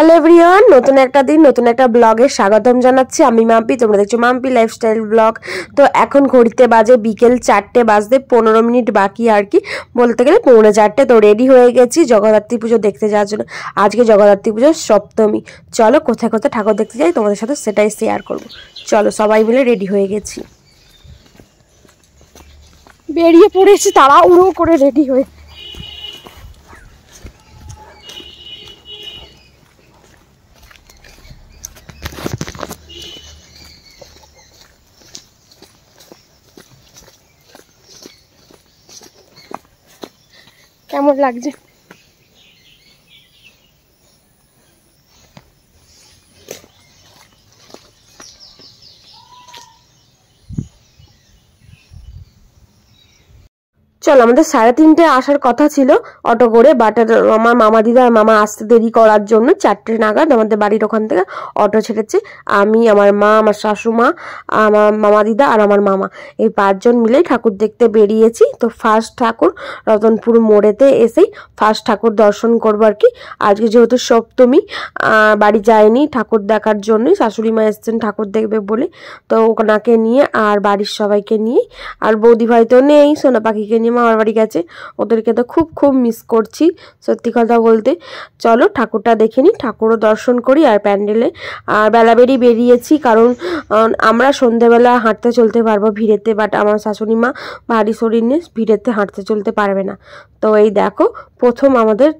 Hello everyone, নতুন একটা দিন নতুন একটা ব্লগে স্বাগতম জানাচ্ছি। আমি মাম্পি, তোমরা দেখছো মাম্পি লাইফস্টাইল ব্লগ। তো এখন ঘড়িতে বাজে বিকেল 4টে বাজতে 15 মিনিট বাকি আর কি, বলতে গেলে 3:45। তো রেডি হয়ে গেছি জগদ্ধাত্রী পুজো দেখতে যাওয়ার জন্য। আজকে জগদ্ধাত্রী পুজোর সপ্তমী। চলো কোথায় কোথায় ঠাকুর দেখতে যাই তোমাদের সাথে সেটাই শেয়ার করব। চলো সবাই মিলে রেডি হয়ে গেছি, বেরিয়ে পড়েছি তাড়াহুড়ো করে রেডি হয়ে। কেমন লাগছে? চল, আমাদের 3:30 আসার কথা ছিল অটো করে, বাট আমার মামা দিদা আর মামা আসতে দেরি করার জন্য 4টে নাগাদ আমাদের বাড়ির ওখান থেকে অটো ছেড়েছে। আমি, আমার মা, আমার শাশুমা, আমার মামা দিদা আর আমার মামা, এই 5 জন মিলেই ঠাকুর দেখতে বেরিয়েছি। তো ফার্স্ট ঠাকুর রতনপুর মোড়েতে এসেই ফার্স্ট ঠাকুর দর্শন করবো আর কি। আজকে যেহেতু সপ্তমী, বাড়ি যায়নি ঠাকুর দেখার জন্যই, শাশুড়ি মা এসছেন ঠাকুর দেখবে বলে। তো ওনাকে নিয়ে আর বাড়ির সবাইকে নিয়ে, আর বৌদি ভাই তো নেই, সোনা পাখিকে নিয়ে মামার বাড়ি গেছে। ওদেরকে তো খুব খুব মিস করছি সত্যি কথা বলতে। চলো ঠাকুরটা দেখে নিই, ঠাকুরও দর্শন করি আর প্যান্ডেলে আর বেলাবেরি বেরিয়েছি, কারণ আমরা সন্ধ্যেবেলা হাঁটতে চলতে পারবো ভিড়েতে, বাট আমার শাশুড়ি মা ভারী শরীর নিয়ে ভিড়েতে হাঁটতে চলতে পারবে না। তো এই দেখো প্রথম আমাদের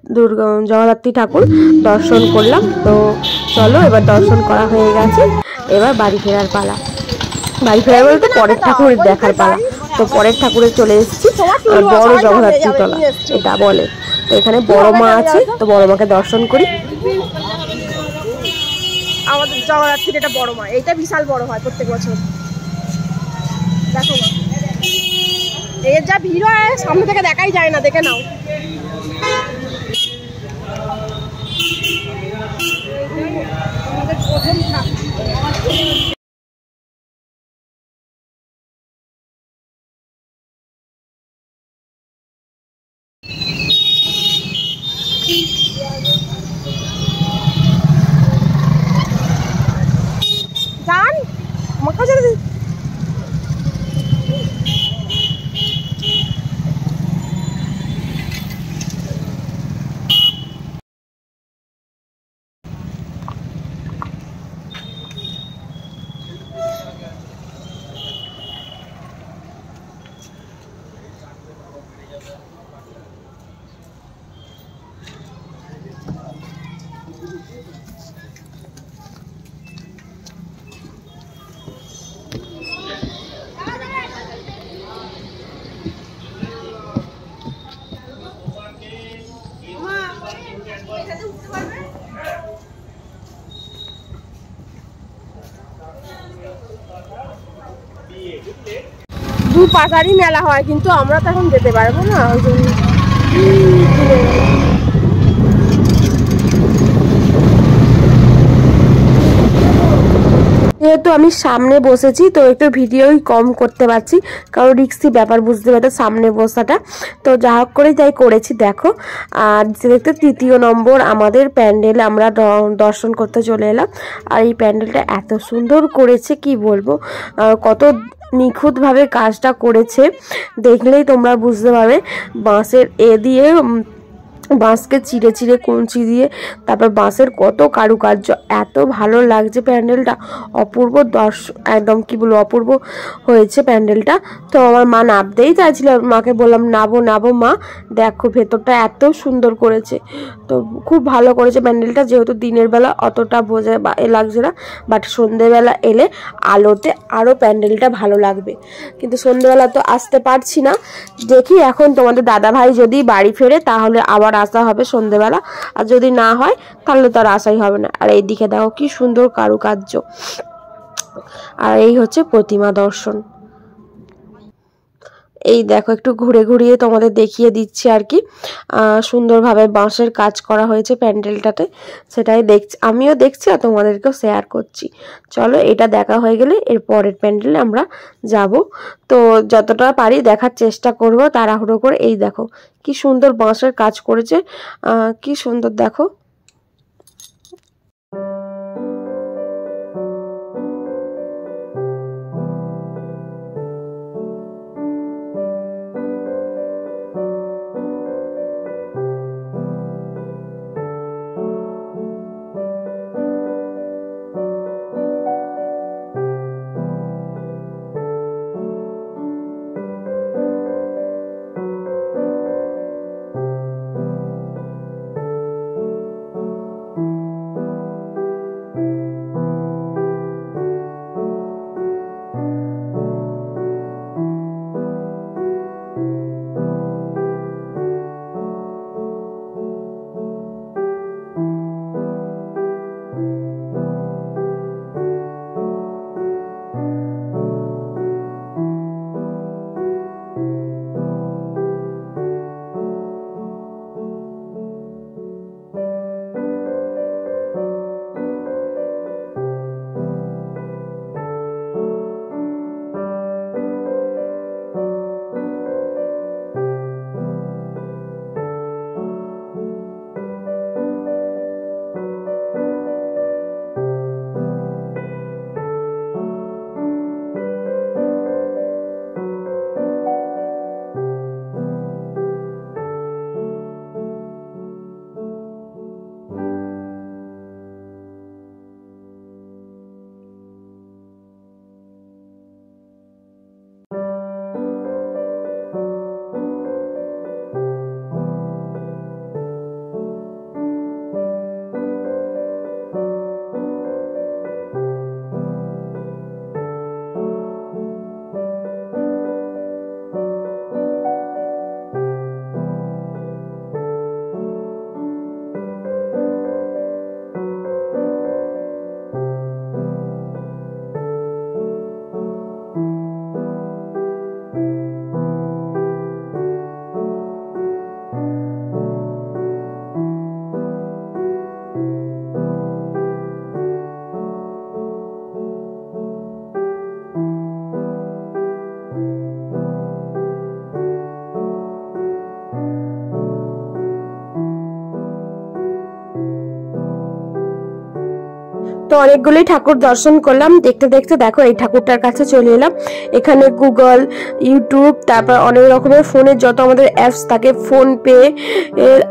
জগদ্ধাত্রী ঠাকুর দর্শন করলাম। তো চলো এবার দর্শন করা হয়ে গেছে, এবার বাড়ি ফেরার পালা। বাড়ি ফেরার বলতে পরের ঠাকুরের দেখার পালা। তো পরের ঠাকুরে চলে এসেছি, বড় জগদ্ধাত্রী তলা এটা বলে। তো এখানে বড় মা আছে, তো বড় মাকে দর্শন করি। আমাদের জগদ্ধাত্রীর এটা বড় মা, এইটা বিশাল বড় হয় প্রত্যেক বছর। দেখো এর যা ভিড় হয় সামনে থেকে দেখাই যায় না, দেখে নাও। আমাদের প্রথম জান আমার কাছে দু পাশারই মেলা হয়, কিন্তু আমরা তো এখন যেতে পারবো না, ওই জন্য। যেহেতু আমি সামনে বসেছি তো একটু ভিডিওই কম করতে পারছি, কারণ রিক্সি ব্যাপার বুঝতে পারতো সামনে বসাটা। তো যা হোক করে যাই করেছি। দেখো আর দেখতে 3য় নম্বর আমাদের প্যান্ডেল আমরা দর্শন করতে চলে এলাম। আর এই প্যান্ডেলটা এত সুন্দর করেছে কি বলবো, কত নিখুঁতভাবে কাজটা করেছে দেখলেই তোমরা বুঝতে পারবে। বাঁশের দিয়ে বাঁশকে চিড়ে চিড়ে কঞ্চি দিয়ে, তারপর বাঁশের কত কারুকার্য, এত ভালো লাগছে প্যান্ডেলটা, অপূর্ব একদম কি বলবো, অপূর্ব হয়েছে প্যান্ডেলটা। তো আমার মা নাবতেই চাইছিল, মাকে বললাম নাবো মা, দেখো ভেতরটা এত সুন্দর করেছে। তো খুব ভালো করেছে প্যান্ডেলটা, যেহেতু দিনের বেলা অতটা বোঝা বা লাগছে না, বাট সন্ধেবেলা এলে আলোতে আরও প্যান্ডেলটা ভালো লাগবে। কিন্তু সন্ধেবেলা তো আসতে পারছি না, দেখি এখন তোমাদের দাদাভাই যদি বাড়ি ফেরে তাহলে আবার আসা হবে সন্ধেবেলা, আর যদি না হয় তাহলে তো আর আসাই হবে না। আর এইদিকে দেখো কি সুন্দর কারুকার্য, আর এই হচ্ছে প্রতিমা দর্শন। এই দেখো একটু ঘুরে ঘুরিয়ে তোমাদের দেখিয়ে দিচ্ছি আর কি, সুন্দরভাবে বাঁশের কাজ করা হয়েছে প্যান্ডেলটাতে, সেটাই দেখছি, আমিও দেখছি আর তোমাদেরকেও শেয়ার করছি। চলো এটা দেখা হয়ে গেলে এর পরের প্যান্ডেলে আমরা যাব। তো যতটা পারি দেখার চেষ্টা করব তাড়াহুড়ো করে। এই দেখো কি সুন্দর বাঁশের কাজ করেছে, কি সুন্দর দেখো। তো অনেকগুলোই ঠাকুর দর্শন করলাম। দেখতে দেখতে দেখো এই ঠাকুরটার কাছে চলে এলাম। এখানে গুগল, ইউটিউব, তারপর অনেক রকমের ফোনের যত আমাদের অ্যাপস থাকে, ফোনপে,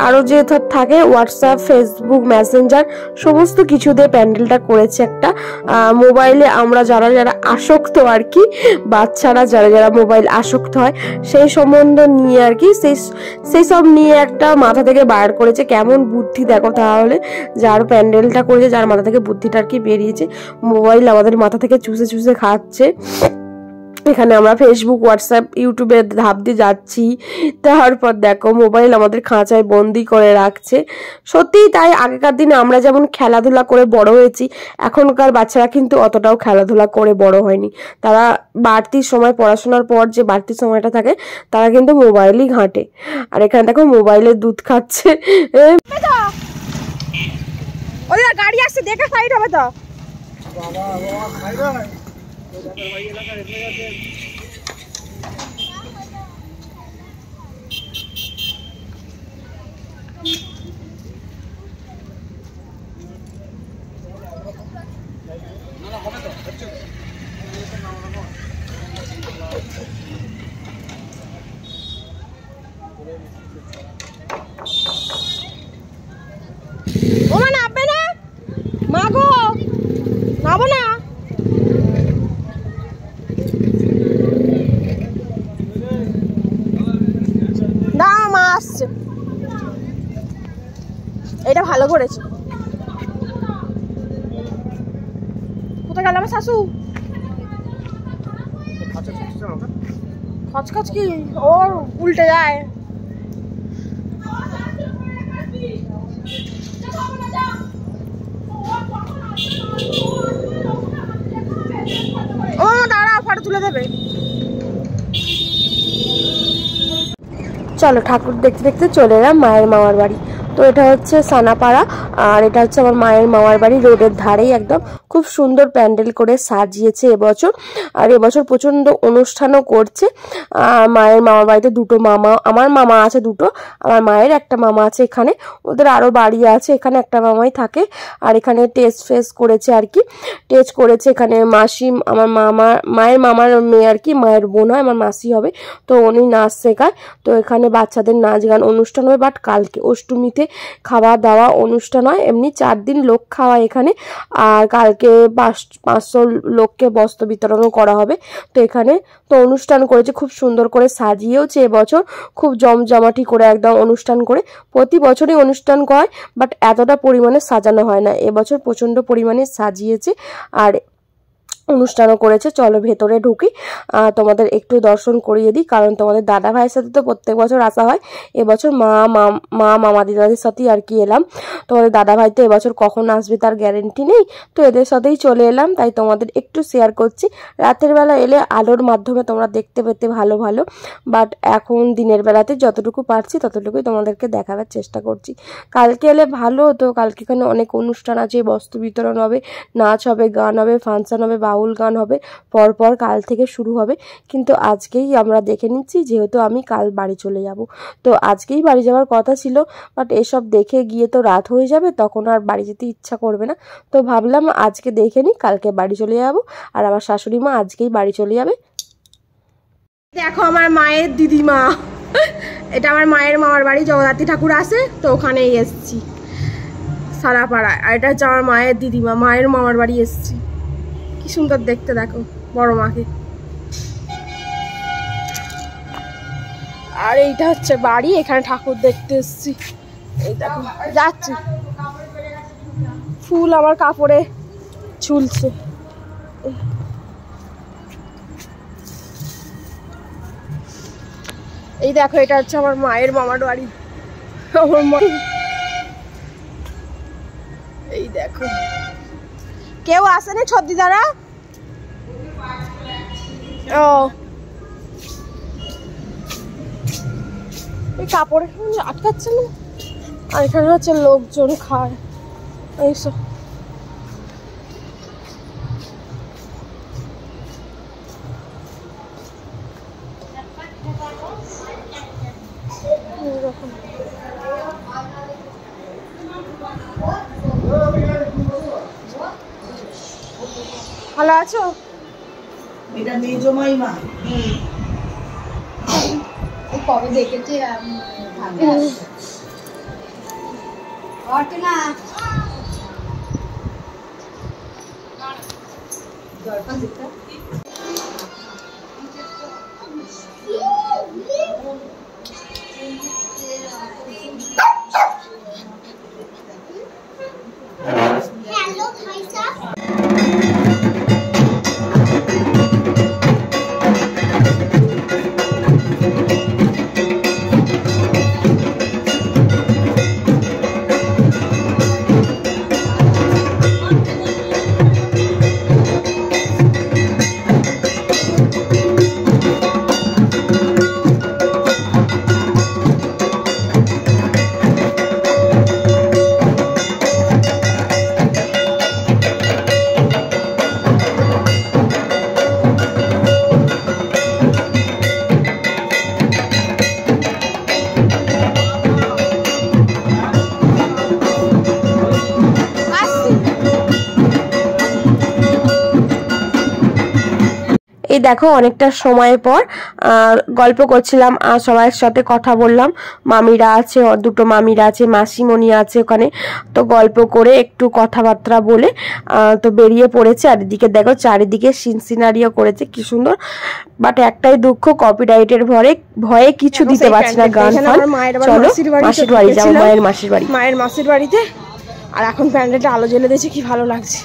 আরও যে থাকে হোয়াটসঅ্যাপ, ফেসবুক, মেসেঞ্জার, সমস্ত কিছু দিয়ে প্যান্ডেলটা করেছে একটা। মোবাইলে আমরা যারা যারা আসক্ত আর কি, বাচ্চারা যারা যারা মোবাইল আসক্ত হয় সেই সম্বন্ধ নিয়ে আর কি, সেই সব নিয়ে একটা মাথা থেকে বার করেছে। কেমন বুদ্ধি দেখো তাহলে, যার প্যান্ডেলটা করেছে, যার মাথা থেকে বুদ্ধিটা আর কি বেরিয়েছে, মোবাইল আমাদের মাথা থেকে চুষে চুষে খাচ্ছে। এখানে আমরা ফেসবুক, হোয়াটসঅ্যাপ, ইউটিউবে ধাপ দিয়ে যাচ্ছি, তারপর দেখো মোবাইল আমাদের খাঁচায় বন্দি করে রাখছে। সত্যিই তাই, আগেকার দিনে আমরা যেমন খেলাধুলা করে বড় হয়েছি, এখনকার বাচ্চারা কিন্তু অতটাও খেলাধুলা করে বড় হয়নি। তারা বাড়তি সময়, পড়াশোনার পর যে বাড়তি সময়টা থাকে, তারা কিন্তু মোবাইলই ঘাঁটে। আর এখানে দেখো মোবাইলের দুধ খাচ্ছে। গাড়ি আসছে, দেখে সাইড হবে তো। ও মা নামবে না, মা গো নাবো না। না মা আসছে, এটা ভালো করেছে। কোথায় গেল আমার শাশু? খচখচ কি ওর উল্টে যায়। ও দাঁড়া, ফটো তুলে দেবে। চলো ঠাকুর দেখতে দেখতে চলে এলাম মায়ের মামার বাড়ি। তো এটা হচ্ছে সানাপাড়া, আর এটা হচ্ছে আমার মায়ের মামার বাড়ি, রোডের ধারেই একদম। খুব সুন্দর প্যান্ডেল করে সাজিয়েছে এবছর। আর এবছর প্রচণ্ড অনুষ্ঠানও করছে। মায়ের মামার বাড়িতে দুটো মামা, আমার মামা আছে দুটো, আমার মায়ের একটা মামা আছে এখানে, ওদের আরও বাড়ি আছে, এখানে একটা মামাই থাকে। আর এখানে টেস্ট ফেস করেছে আর কি, টেস্ট করেছে এখানে মাসি, আমার মায়ের মামার মেয়ে আর কি, মায়ের বোন হয়, আমার মাসি হবে। তো উনি নাচ শেখায়। তো এখানে বাচ্চাদের নাচ গান অনুষ্ঠান হবে, বাট কালকে অষ্টমীতে খাওয়া দাওয়া অনুষ্ঠান হয়। এমনি 4 দিন লোক খাওয়া এখানে। আর কালকে 500 লোককে বস্ত্র বিতরণও করা হবে। তো এখানে তো অনুষ্ঠান করেছে, খুব সুন্দর করে সাজিয়েওছে এবছর, খুব জমজমাটি করে একদম অনুষ্ঠান করে। প্রতি বছরই অনুষ্ঠান করায়, বাট এতটা পরিমাণে সাজানো হয় না, এবছর প্রচণ্ড পরিমাণে সাজিয়েছে আর অনুষ্ঠানও করেছে। চলো ভেতরে ঢুকি, তোমাদের একটু দর্শন করিয়ে দিই, কারণ তোমাদের দাদা ভাইয়ের সাথে তো প্রত্যেক বছর আসা হয়। এবছর মামা দিদাদের সাথেই আর কি এলাম। তোমাদের দাদা ভাই তো এবছর কখন আসবে তার গ্যারেন্টি নেই, তো এদের সাথেই চলে এলাম, তাই তোমাদের একটু শেয়ার করছি। রাতের বেলা এলে আলোর মাধ্যমে তোমরা দেখতে পেতে ভালো, বাট এখন দিনের বেলাতে যতটুকু পারছি ততটুকুই তোমাদেরকে দেখাবার চেষ্টা করছি। কালকে এলে ভালো হতো, কালকে এখানে অনেক অনুষ্ঠান আছে, বস্ত্র বিতরণ হবে, নাচ হবে, গান হবে, ফাংশন হবে, বাউল গান হবে, পরপর কাল থেকে শুরু হবে। কিন্তু আজকেই আমরা দেখে নিচ্ছি, যেহেতু আমি কাল বাড়ি চলে যাব, তো আজকেই বাড়ি যাওয়ার কথা ছিল, বাট এসব দেখে গিয়ে তো রাত হয়ে যাবে, তখন আর বাড়ি যেতে ইচ্ছা করবে না। তো ভাবলাম আজকে দেখে নিই, কালকে বাড়ি চলে যাব। আর আমার শাশুড়ি মা আজকেই বাড়ি চলে যাবে। দেখো আমার মায়ের দিদিমা, এটা আমার মায়ের মামার বাড়ি, জগদ্ধাত্রী ঠাকুর আছে তো ওখানেই এসছি সারাপাড়ায়। আর এটা হচ্ছে আমার মায়ের দিদিমা, মায়ের মামার বাড়ি এসছি। কি সুন্দর দেখতে দেখো বড় মাকে। আর এইটা হচ্ছে বাড়ি, এখানে ঠাকুর দেখতে এসছি। এই দেখো যাচ্ছি, ফুল আমার কাপড়ে ঝুলছে। এই দেখো এটা হচ্ছে আমার মায়ের মামার বাড়ি। আমার মা, এই দেখো কেউ আসেনি ছদ্দি দ্বারা। ও এই কাপড় আটকাচ্ছে না। আর এখানে হচ্ছে লোকজন খায় এইসব। ভালো আছো? এটা মেজমাই মা। কবে দেখেছি না দরকার দিতে এই দেখো অনেকটা সময় পর গল্প করছিলাম আর সবার সাথে কথা বললাম। মামিরা আছে, দুটো মামিরা আছে, মাসিমণি আছে ওখানে। তো গল্প করে একটু কথাবার্তা বলে তো বেরিয়ে পড়েছে। আর এদিকে দেখো চারিদিকে সিনারিও করেছে কি সুন্দর। বাট একটাই দুঃখ, কপিরাইটের ভয়ে কিছু দিতে পারছি না গান ফান। চলো মাসির বাড়ি যাবো, মায়ের মাসির বাড়ি। মায়ের মাসির বাড়িতে। আর এখন প্যান্ডেলটা আলো জ্বেলে দিয়েছে, কি ভালো লাগছে।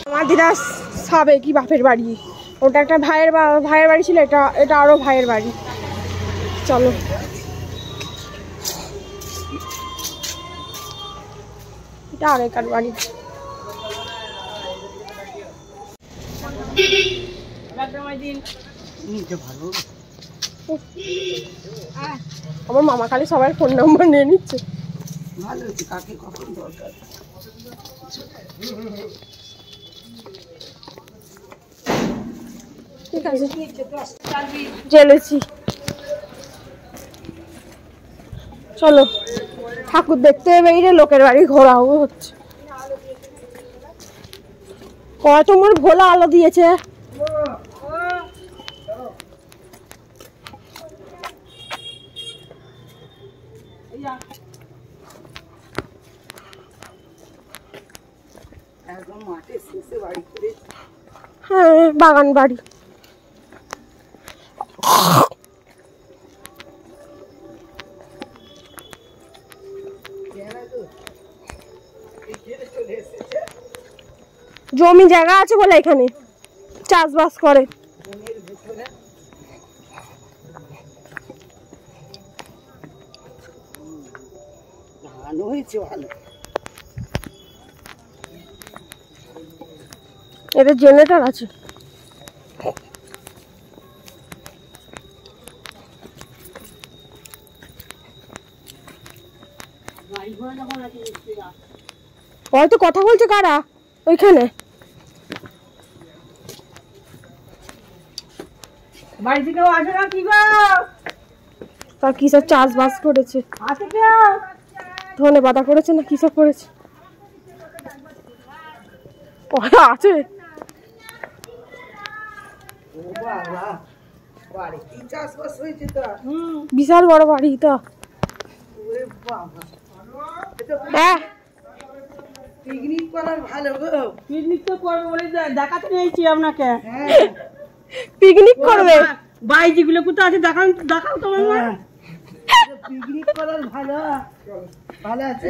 আমার দিদা সাবে কি বাপের বাড়ি, ওটা একটা ভাইয়ের বাড়ি ছিল, এটা আরো ভাইয়ের বাড়ি। চলো এটা আরেকার বাড়ি। আমার মামা খালি সবার ফোন নম্বর নিয়ে নিচ্ছে। ভালো হচ্ছে, কাকে কখন দরকার। ঠিক আছে জেলেছি। চলো ঠাকুর দেখতে বেরিয়ে লোকের বাড়ি ঘোরাও হচ্ছে। কত মোর ভোলা আলো দিয়েছে। হ্যাঁ বাগান বাড়ি। জমি জায়গা আছে বলে এখানে চাষবাস করে। ভালো হয়েছে, ভালো। এটা জেনারেটর আছে। হয়তো কথা বলছে কারা ওইখানে। বাড়ি থেকে আসে না কি গো? তার কি সব চাষবাস করেছে, ধনে পাতা করেছে না কি সব করেছে আছে। বিশাল বড় বাড়ি তো। হ্যাঁ পিকনিক করার ভালো গো। পিকনিক তো করবো বলে দেখাতে নিয়েছি আপনাকে। পিকনিক করবে, বাই যেগুলো কোথাও আছে দেখাও তোমার মা। পিকনিক করার ভালো, ভালো আছে।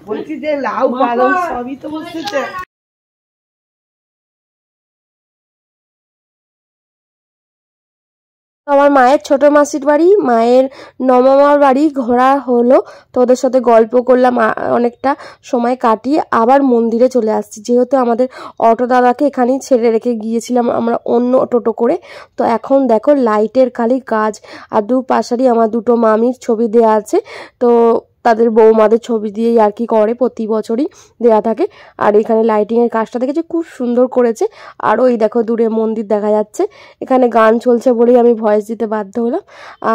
বলছি যে লাউ পালং সবই তো বসেছে। আমার মায়ের ছোট মাসির বাড়ি, মায়ের নমামার বাড়ি ঘোরা হলো, তো ওদের সাথে গল্প করলাম, অনেকটা সময় কাটিয়ে আবার মন্দিরে চলে আসছি। যেহেতু আমাদের অটো দাদাকে এখানেই ছেড়ে রেখে গিয়েছিলাম আমরা অন্য টোটো করে, তো এখন দেখো লাইটের খালি কাজ, আর দুপাশারই আমার দুটো মামির ছবি দেওয়া আছে, তো তাদের বৌমাদের ছবি দিয়েই আর কি করে, প্রতি বছরই দেয়া থাকে। আর এখানে লাইটিংয়ের কাজটা দেখেছি খুব সুন্দর করেছে। আর ওই দেখো দূরে মন্দির দেখা যাচ্ছে, এখানে গান চলছে বলেই আমি ভয়েস দিতে বাধ্য হলাম।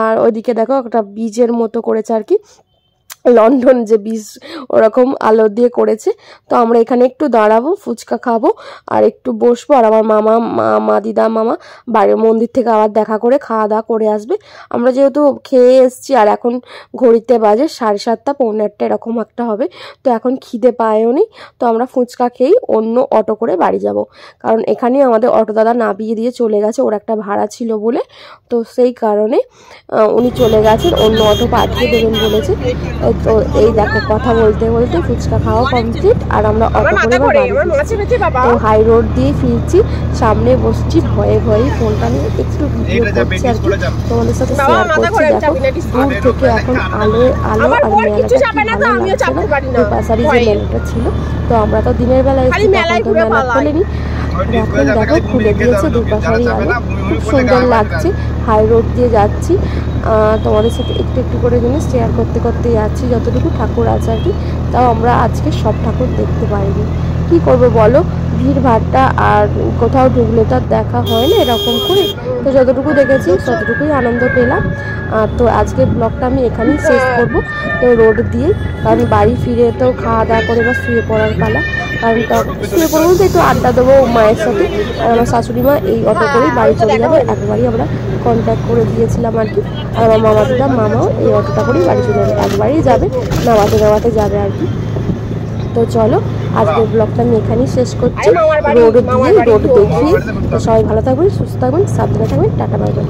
আর ওইদিকে দেখো একটা বীজের মতো করেছে আর কি, লন্ডন যে বীজ ওরকম আলো দিয়ে করেছে। তো আমরা এখানে একটু দাঁড়াবো, ফুচকা খাবো আর একটু বসবো, আর আমার মা দিদা মামা বাড়ির মন্দির থেকে আবার দেখা করে খাওয়া দাওয়া করে আসবে। আমরা যেহেতু খেয়ে এসছি আর এখন ঘড়িতে বাজে 7:30 পৌনে 8 এরকম একটা হবে, তো এখন খিদে পায়ও নি, তো আমরা ফুচকা খেয়েই অন্য অটো করে বাড়ি যাব। কারণ এখানেই আমাদের অটো দাদা নামিয়ে দিয়ে চলে গেছে, ওর একটা ভাড়া ছিল বলে, তো সেই কারণে উনি চলে গেছেন, অন্য অটো পাঠিয়ে দেবেন বলেছে। তো এই দেখো কথা বলতে বলতে ফুচকা খাওয়া কমপ্লিট, আর আমরা অটো করে তো হাই রোড দিয়ে ফিরছি। সামনে বসছি ভয়ে ভয়ে, ফোনটা নিয়ে একটু ভিডিও করছি আর কি, তোমাদের সাথে শেয়ার করছি। দেখো দূর থেকে এখন আলো আর মেলাটা ভালো লাগছে না, দুপাশারি যে মেলাটা ছিল, তো আমরা তো দিনের বেলায় মেলা খোলেনি, এখন দেখো খুলে দিয়েছে দুপাশারি আলো, খুব সুন্দর লাগছে। হাই রোড দিয়ে যাচ্ছি, তোমাদের সাথে একটু একটু করে জিনিস শেয়ার করতে করতে যাচ্ছি, যতটুকু ঠাকুর আছে আর কি। তাও আমরা আজকে সব ঠাকুর দেখতে পাইনি, কি করবো বলো, ভিড় ভাড়টা আর কোথাও ঢুকলে তো আর দেখা হয় না এরকম করে, তো যতটুকু দেখেছি ততটুকুই আনন্দ পেলাম। তো আজকে ব্লগটা আমি এখানেই শেষ করবো, তো রোড দিয়ে, কারণ বাড়ি ফিরে তো খাওয়া দাওয়া করে বা শুয়ে পড়ার পালা, কারণ শুয়ে পড়বো তো একটু আড্ডা দেবো মায়ের সাথে। আর আমার শাশুড়ি মা এই অটো করেই বাড়ি চলে যাবে, একবারই আমরা কন্ট্যাক্ট করে দিয়েছিলাম আর কি। আর আমার মামা দিদা মামাও এই অটোটা করেই বাড়ি চলে যাবে, একবারই যাবে, নামাতে যাবে আর কি। তো চলো আজকের ব্লগটা আমি এখানেই শেষ করছি, রোড দেখিয়ে। তো সবাই ভালো থাকবেন, সুস্থ থাকবেন, সাবধানে থাকবেন, টাটা বাই বাই।